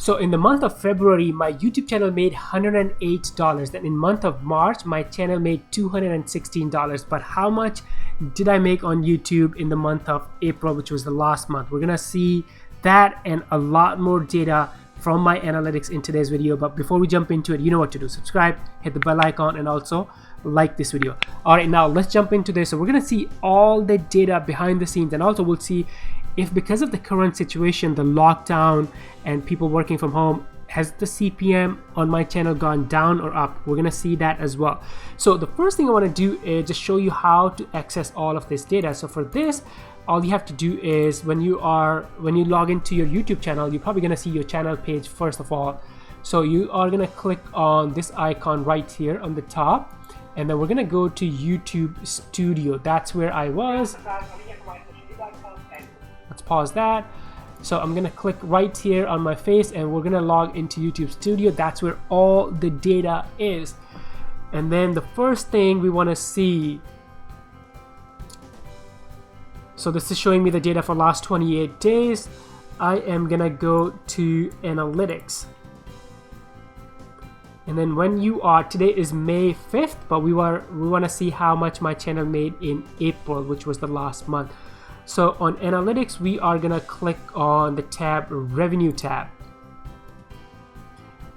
So in the month of February, my YouTube channel made $108. Then in month of March, my channel made $216. But how much did I make on YouTube in the month of April, which was the last month? We're gonna see that and a lot more data from my analytics in today's video. But before we jump into it, you know what to do. Subscribe, hit the bell icon, and also like this video. All right, now let's jump into this. So we're gonna see all the data behind the scenes, and also we'll see if because of the current situation, the lockdown and people working from home, has the CPM on my channel gone down or up? We're gonna see that as well. So the first thing I want to do is just show you how to access all of this data. So for this, all you have to do is when you log into your YouTube channel, you're probably gonna see your channel page first of all. So you are gonna click on this icon right here on the top, and then we're gonna go to YouTube Studio. That's where I was. Let's pause that. So I'm gonna click right here on my face, and we're gonna log into YouTube Studio. That's where all the data is. And then the first thing we want to see, so this is showing me the data for last 28 days. I am gonna go to analytics, and then when you are, today is May 5th, but we want to see how much my channel made in April, which was the last month. So on analytics, we are gonna click on the tab revenue tab,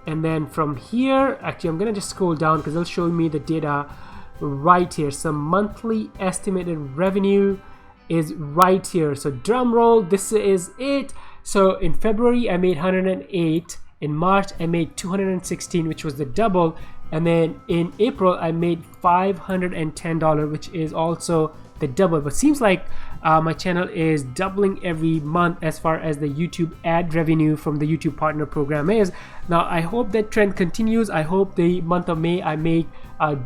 and then from here, actually I'm gonna just scroll down because it'll show me the data right here. So monthly estimated revenue is right here. So drum roll, this is it. So in February I made 108, in March I made 216, which was the double, and then in April I made $510, which is also the double. But seems like my channel is doubling every month as far as the YouTube ad revenue from the YouTube partner program is. Now I hope that trend continues. I hope the month of May I make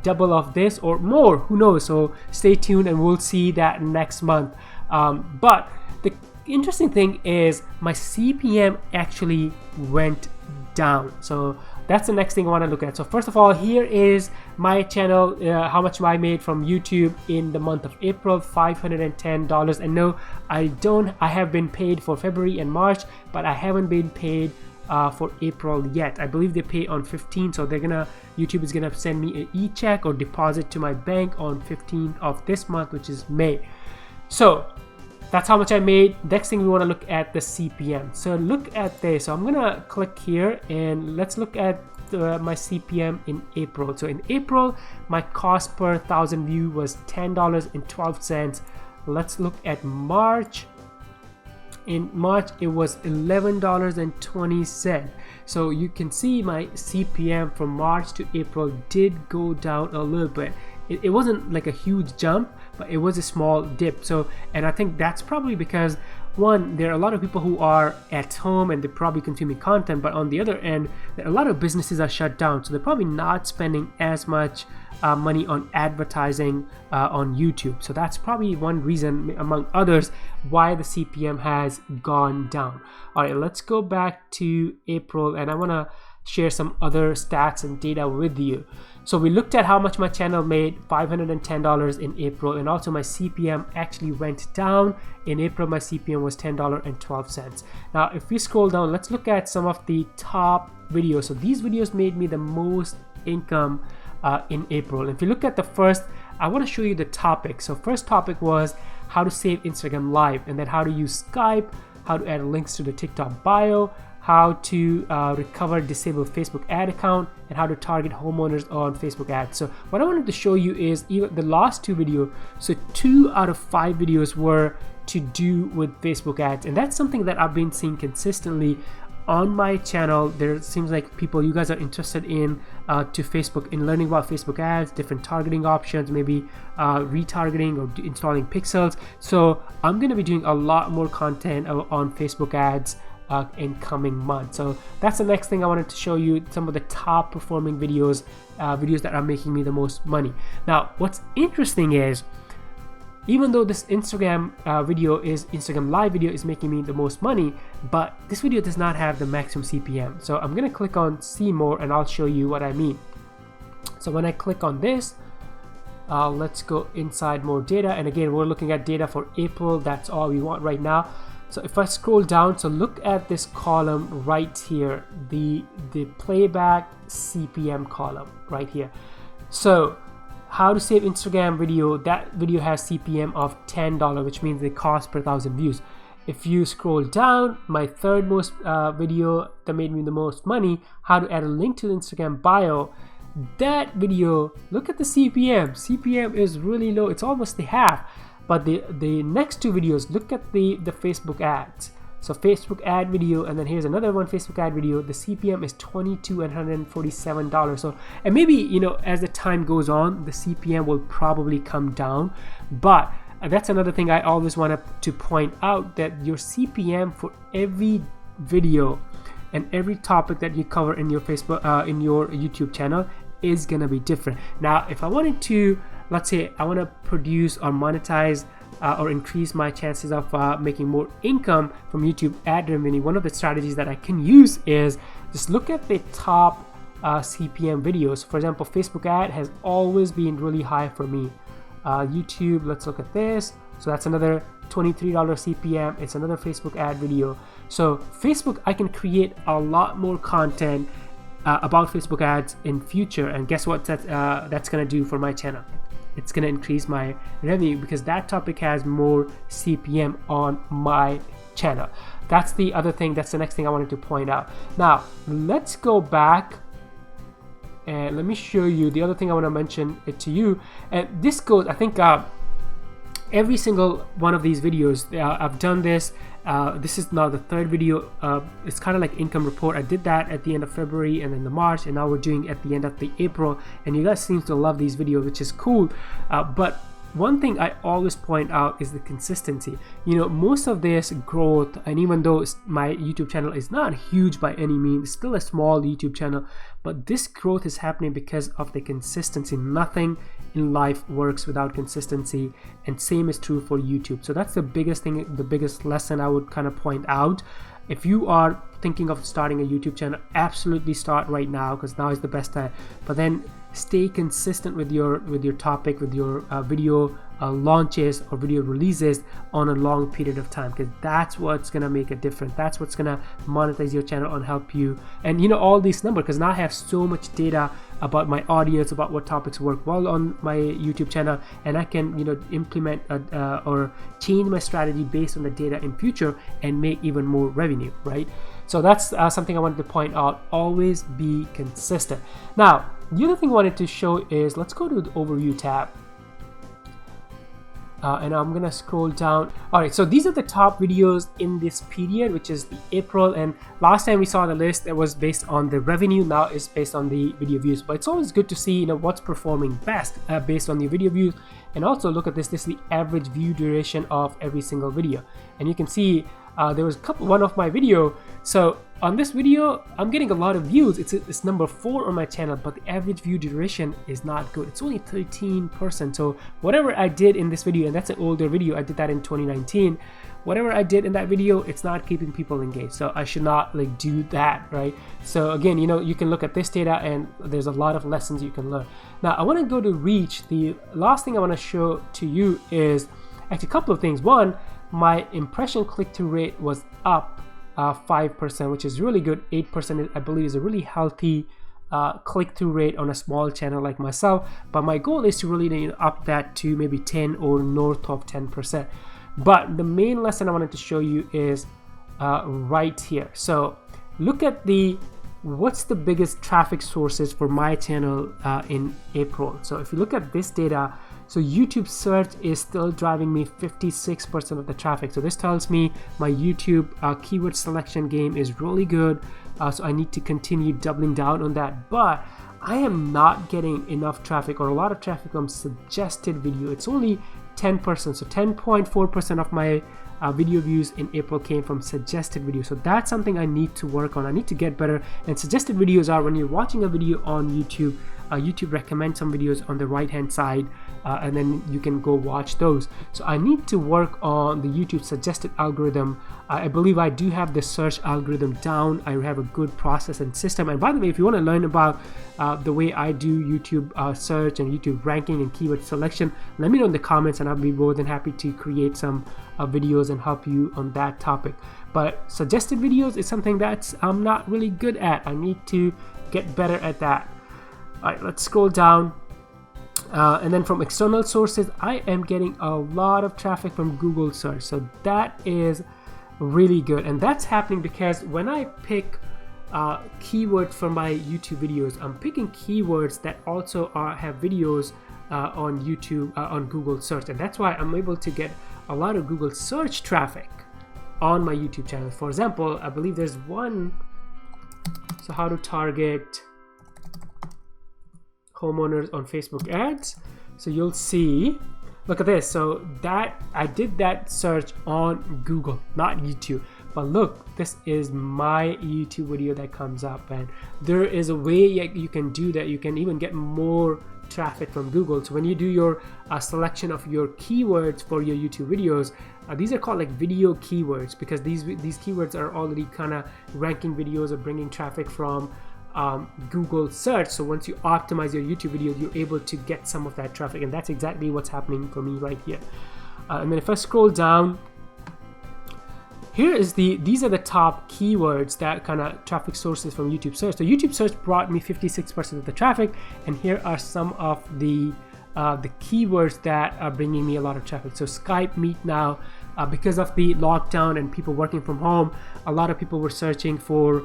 double of this or more, who knows. So stay tuned and we'll see that next month. But the interesting thing is my CPM actually went down. So that's the next thing I want to look at. So first of all, here is my channel, how much I made from YouTube in the month of April, $510. And no, I have been paid for February and March, but I haven't been paid for April yet. I believe they pay on 15th, so YouTube is gonna send me an e-check or deposit to my bank on 15th of this month, which is May. So that's how much I made. Next thing we want to look at the CPM. So look at this. So I'm gonna click here and let's look at my CPM in April. So in April, my cost per 1,000 view was $10.12. Let's look at March. In March, it was $11.20. So you can see my CPM from March to April did go down a little bit. It wasn't like a huge jump, but it was a small dip. So, and I think that's probably because, one, there are a lot of people who are at home and they're probably consuming content, but on the other end, a lot of businesses are shut down, so they're probably not spending as much money on advertising on YouTube. So that's probably one reason, among others, why the CPM has gone down. All right, let's go back to April, and I want to share some other stats and data with you. So we looked at how much my channel made, $510 in April, and also my CPM actually went down. In April, my CPM was $10.12. Now, if we scroll down, let's look at some of the top videos. So these videos made me the most income in April. If you look at the first, I want to show you the topic. So first topic was how to save Instagram Live, and then how to use Skype, how to add links to the TikTok bio, how to recover disabled Facebook ad account, and how to target homeowners on Facebook ads. So what I wanted to show you is even the last two videos. So 2 out of 5 videos were to do with Facebook ads, and that's something that I've been seeing consistently on my channel. There seems like you guys are interested in in learning about Facebook ads, different targeting options, maybe retargeting or installing pixels. So I'm going to be doing a lot more content on Facebook ads in coming months. So that's the next thing I wanted to show you, some of the top performing videos that are making me the most money. Now what's interesting is, even though this Instagram Live video is making me the most money, but this video does not have the maximum CPM. So I'm gonna click on see more and I'll show you what I mean. So when I click on this, let's go inside more data, and again we're looking at data for April. That's all we want right now. So if I scroll down, so look at this column right here, the playback CPM column right here. So how to save Instagram video, that video has CPM of $10, which means the cost per 1,000 views. If you scroll down, my third most video that made me the most money, how to add a link to the Instagram bio, that video, look at the CPM. CPM is really low, it's almost the half. But the next two videos, look at the Facebook ads. So Facebook ad video, and then here's another one, Facebook ad video. The CPM is $22 and $147. So, and maybe, you know, as the time goes on, the CPM will probably come down. But that's another thing I always want to point out, that your CPM for every video and every topic that you cover in your Facebook, in your YouTube channel is gonna be different. Now, if I wanted to, let's say I want to produce or monetize or increase my chances of making more income from YouTube ad revenue, one of the strategies that I can use is just look at the top CPM videos. For example, Facebook ad has always been really high for me. YouTube, let's look at this. So that's another $23 CPM. It's another Facebook ad video. So Facebook, I can create a lot more content about Facebook ads in future, and guess what that's gonna do for my channel? It's gonna increase my revenue because that topic has more CPM on my channel. That's the other thing, that's the next thing I wanted to point out. Now let's go back and let me show you the other thing I want to mention it to you. And this goes, I think every single one of these videos, I've done this. This is now the third video. It's kind of like income report. I did that at the end of February and then the March, and now we're doing at the end of the April, and you guys seem to love these videos, which is cool. But one thing I always point out is the consistency. You know, most of this growth, and even though my YouTube channel is not huge by any means, it's still a small YouTube channel, but this growth is happening because of the consistency. Nothing in life works without consistency, and same is true for YouTube. So that's the biggest thing, the biggest lesson I would kind of point out. If you are thinking of starting a YouTube channel, absolutely start right now, because now is the best time. But then stay consistent with your topic, with your video launches or video releases on a long period of time, because that's what's gonna make a difference. That's what's gonna monetize your channel and help you. And you know, all these numbers, because now I have so much data about my audience, about what topics work well on my YouTube channel, and I can, you know, implement or change my strategy based on the data in future and make even more revenue, right? So that's something I wanted to point out. Always be consistent. Now, the other thing I wanted to show is, let's go to the overview tab. And I'm gonna scroll down. All right, so these are the top videos in this period, which is the April. And last time we saw the list that was based on the revenue. Now it's based on the video views. But it's always good to see, you know, what's performing best based on the video views. And also look at this. This is the average view duration of every single video. And you can see there was one of my video. So on this video, I'm getting a lot of views. It's number 4 on my channel, but the average view duration is not good. It's only 13%. So whatever I did in this video, and that's an older video, I did that in 2019. Whatever I did in that video, it's not keeping people engaged. So I should not like do that, right? So again, you know, you can look at this data and there's a lot of lessons you can learn. Now I want to go to reach. The last thing I want to show to you is actually a couple of things. One, my impression click-through rate was up 5%, which is really good. 8% I believe is a really healthy click-through rate on a small channel like myself, but my goal is to really up that to maybe 10 or north of 10%. But the main lesson I wanted to show you is right here. So look at what's the biggest traffic sources for my channel in April. So if you look at this data, so YouTube search is still driving me 56% of the traffic. So this tells me my YouTube keyword selection game is really good. So I need to continue doubling down on that. But I am not getting enough traffic or a lot of traffic from suggested video. It's only 10%. So 10.4% of my video views in April came from suggested videos. So that's something I need to work on. I need to get better. And suggested videos are when you're watching a video on YouTube, YouTube recommends some videos on the right hand side, and then you can go watch those. So I need to work on the YouTube suggested algorithm. I believe I do have the search algorithm down. I have a good process and system. And by the way, if you want to learn about the way I do YouTube search and YouTube ranking and keyword selection, let me know in the comments, and I'll be more than happy to create some videos and help you on that topic. But suggested videos is something that I'm not really good at. I need to get better at that. All right, let's scroll down. And then from external sources, I am getting a lot of traffic from Google search. So that is really good. And that's happening because when I pick keywords for my YouTube videos, I'm picking keywords that also have videos on YouTube, on Google search. And that's why I'm able to get a lot of Google search traffic on my YouTube channel. For example, I believe there's one, so how to target homeowners on Facebook ads. So you'll see, look at this. So that I did that search on Google, not YouTube. But look, this is my YouTube video that comes up, and there is a way you can do that. You can even get more traffic from Google. So when you do your selection of your keywords for your YouTube videos, these are called like video keywords, because these keywords are already kind of ranking videos or bringing traffic from Google search. So once you optimize your YouTube videos, you're able to get some of that traffic, and that's exactly what's happening for me right here. And then if I scroll down, here is these are the top keywords that kind of traffic sources from YouTube search. So YouTube search brought me 56% of the traffic, and here are some of the keywords that are bringing me a lot of traffic. So Skype Meet now, because of the lockdown and people working from home, a lot of people were searching for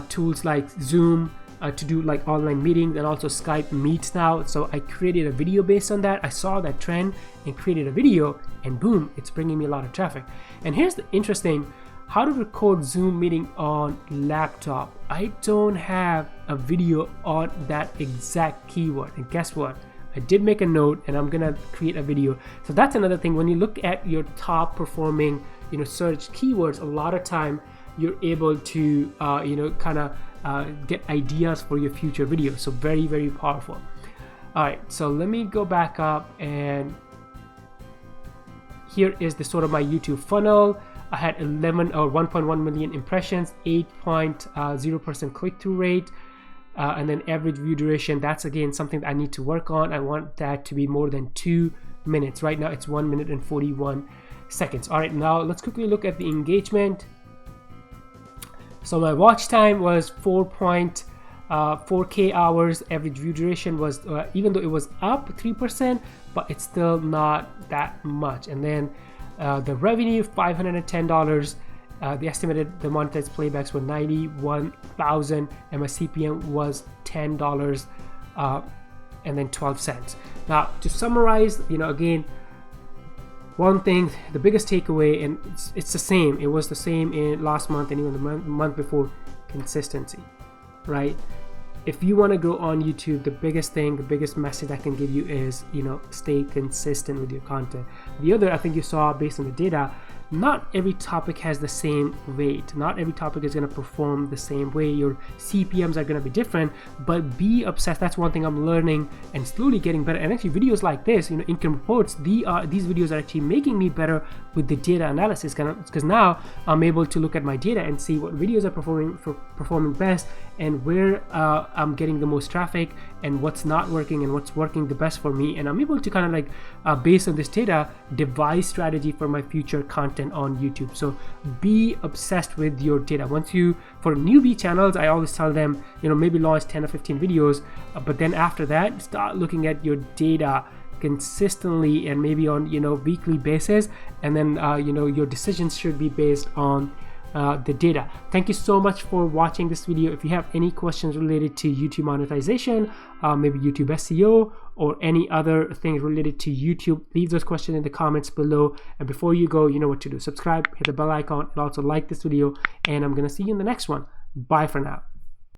tools like Zoom to do like online meetings, and also Skype Meets now. So I created a video based on that. I saw that trend and created a video, and boom, it's bringing me a lot of traffic. And here's the interesting, how to record Zoom meeting on laptop. I don't have a video on that exact keyword, and guess what? I did make a note, and I'm gonna create a video. So that's another thing. When you look at your top performing, search keywords, a lot of time you're able to, kind of get ideas for your future videos. So very, very powerful. All right, so let me go back up, and here is the sort of my YouTube funnel. I had 1.1 million impressions, 8.0% click-through rate. And then average view duration, that's again something that I need to work on. I want that to be more than 2 minutes. Right now it's 1 minute and 41 seconds. All right, now let's quickly look at the engagement. So my watch time was 4K hours. Average view duration was, even though it was up 3%, but it's still not that much. And then the revenue, $510. The estimated the monetized playbacks were 91,000, and my CPM was $10 and then 12 cents. Now to summarize, again, one thing, the biggest takeaway, and it's the same, it was the same in last month and even the month before: consistency, right? If you want to grow on YouTube, the biggest message I can give you is, stay consistent with your content. The other, I think you saw based on the data, not every topic has the same weight. Not every topic is going to perform the same way. Your CPMs are going to be different, but be obsessed. That's one thing I'm learning and slowly getting better. And actually videos like this, income reports, these videos are actually making me better with the data analysis, because now I'm able to look at my data and see what videos are performing best, and where I'm getting the most traffic, and what's not working and what's working the best for me. And I'm able to kind of like, based on this data, devise strategy for my future content on YouTube. So be obsessed with your data. For newbie channels, I always tell them, maybe launch 10 or 15 videos, but then after that, start looking at your data consistently and maybe on weekly basis, and then your decisions should be based on the data. Thank you so much for watching this video. If you have any questions related to YouTube monetization, maybe YouTube SEO, or any other things related to YouTube, leave those questions in the comments below. And before you go, you know what to do. Subscribe, hit the bell icon, and also like this video. And I'm gonna see you in the next one. Bye for now.